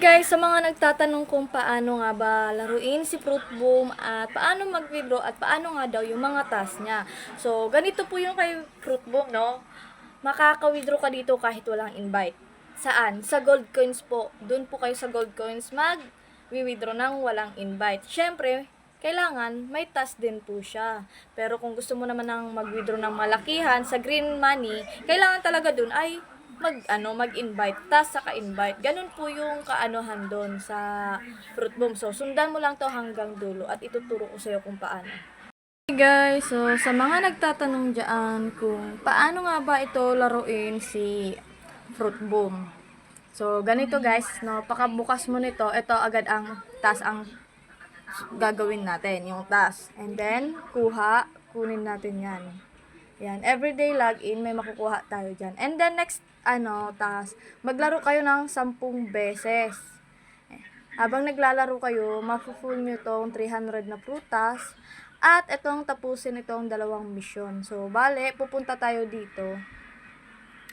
Guys, sa mga nagtatanong kung paano nga ba laruin si Fruit Boom at paano mag-withdraw at paano nga daw yung mga task niya. So, ganito po yung kay Fruit Boom, no? Makaka-withdraw ka dito kahit walang invite. Saan? Sa gold coins po. Doon po kayo sa gold coins mag-withdraw ng walang invite. Syempre, kailangan may task din po siya. Pero kung gusto mo naman ng mag-withdraw ng malakihan sa green money, kailangan talaga doon ay mag-invite, task saka invite. Ganun po yung kaanohan doon sa Fruit Boom. So, sundan mo lang to hanggang dulo at ituturo ko sa'yo kung paano. Hey guys, so sa mga nagtatanong dyan kung paano nga ba ito laruin si Fruit Boom. So, ganito guys, no, pakabukas mo nito, ito agad ang task ang gagawin natin, yung task. And then, kunin natin yan. Yan, everyday login, may makukuha tayo dyan. And then next, task, maglaro kayo ng 10 beses. Habang naglalaro kayo, mafu-full nyo itong 300 na prutas. At itong tapusin itong 2 mission. So, bale, pupunta tayo dito.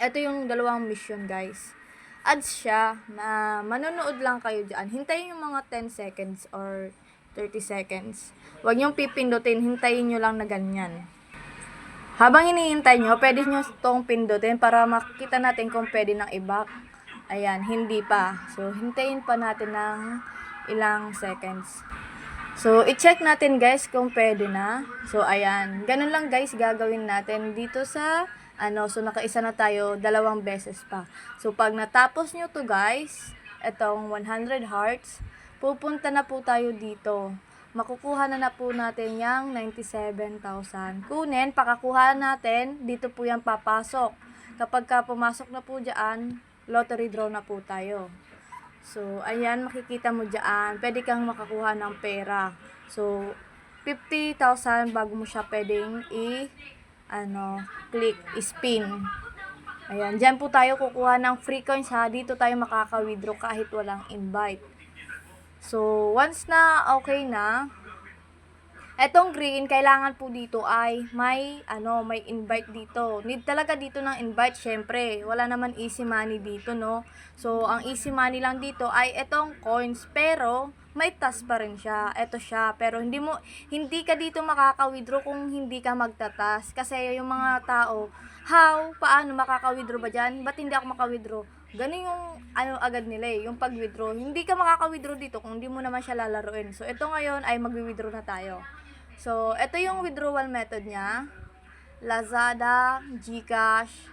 Ito yung 2 mission, guys. Ads siya, na manonood lang kayo dyan. Hintayin yung mga 10 seconds or 30 seconds. Huwag nyo pipindutin, hintayin nyo lang na ganyan. Habang hinihintay nyo, pwede nyo itong pindutin para makita natin kung pwede nang i-back. Ayan, hindi pa. So, hintayin pa natin ng ilang seconds. So, i-check natin guys kung pwede na. So, ayan. Ganun lang guys gagawin natin dito sa, so nakaisa na tayo 2 beses pa. So, pag natapos nyo to guys, itong 100 hearts, pupunta na po tayo dito. Makukuha na po natin yung 97,000. Kunin, pakakuha natin, dito po yan papasok. Kapag pumasok na po dyan, lottery draw na po tayo. So, ayan, makikita mo dyan, pwede kang makakuha ng pera. So, 50,000 bago mo siya pwedeng click, spin. Ayan, dyan po tayo kukuha ng free coins ha. Dito tayo makaka-withdraw kahit walang invite. So, once na okay na, etong green, kailangan po dito ay may invite dito. Need talaga dito ng invite, syempre. Wala naman easy money dito, no? So, ang easy money lang dito ay etong coins, pero may task pa rin siya. Eto siya, pero hindi ka dito makaka-withdraw kung hindi ka magtatas. Kasi yung mga tao, paano makaka-withdraw ba dyan? Ba't hindi ako maka-withdraw? Ganun yung agad nila yung pag-withdraw. Hindi ka makaka-withdraw dito kung hindi mo naman siya lalaruin. So, ito ngayon ay mag-withdraw na tayo. So, ito yung withdrawal method niya. Lazada, GCash,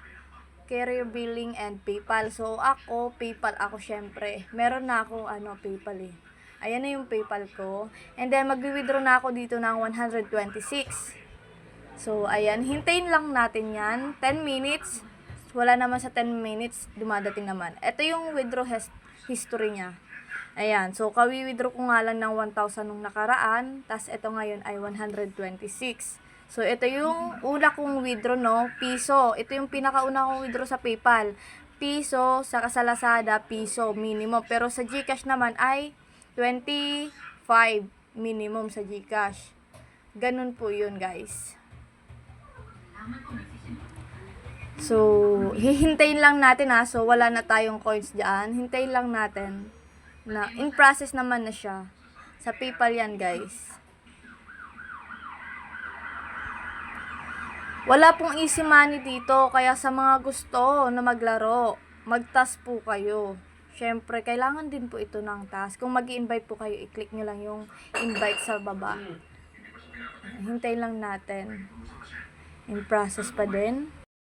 Carrier Billing, and PayPal. So, PayPal ako syempre. Meron na ako PayPal eh. Ayan na yung PayPal ko. And then, mag-withdraw na ako dito ng 126. So, ayan. Hintayin lang natin yan. 10 minutes. Wala naman sa 10 minutes, dumadating naman. Ito yung withdraw history niya. Ayan, so kawi-withdraw ko nga lang ng 1,000 nung nakaraan, tas ito ngayon ay 126. So, ito yung una kong withdraw, no? Piso. Ito yung pinakauna kong withdraw sa PayPal. Piso, sa Lazada, piso, minimum. Pero sa GCash naman ay 25 minimum sa GCash. Ganun po yun, guys. So, hihintayin lang natin So, wala na tayong coins dyan. Hintayin lang natin. Na, in process naman na siya. Sa PayPal yan, guys. Wala pong easy money dito. Kaya sa mga gusto na maglaro, mag-task po kayo. Syempre, kailangan din po ito ng task. Kung mag-i-invite po kayo, i-click nyo lang yung invite sa baba. Hintayin lang natin. In process pa din.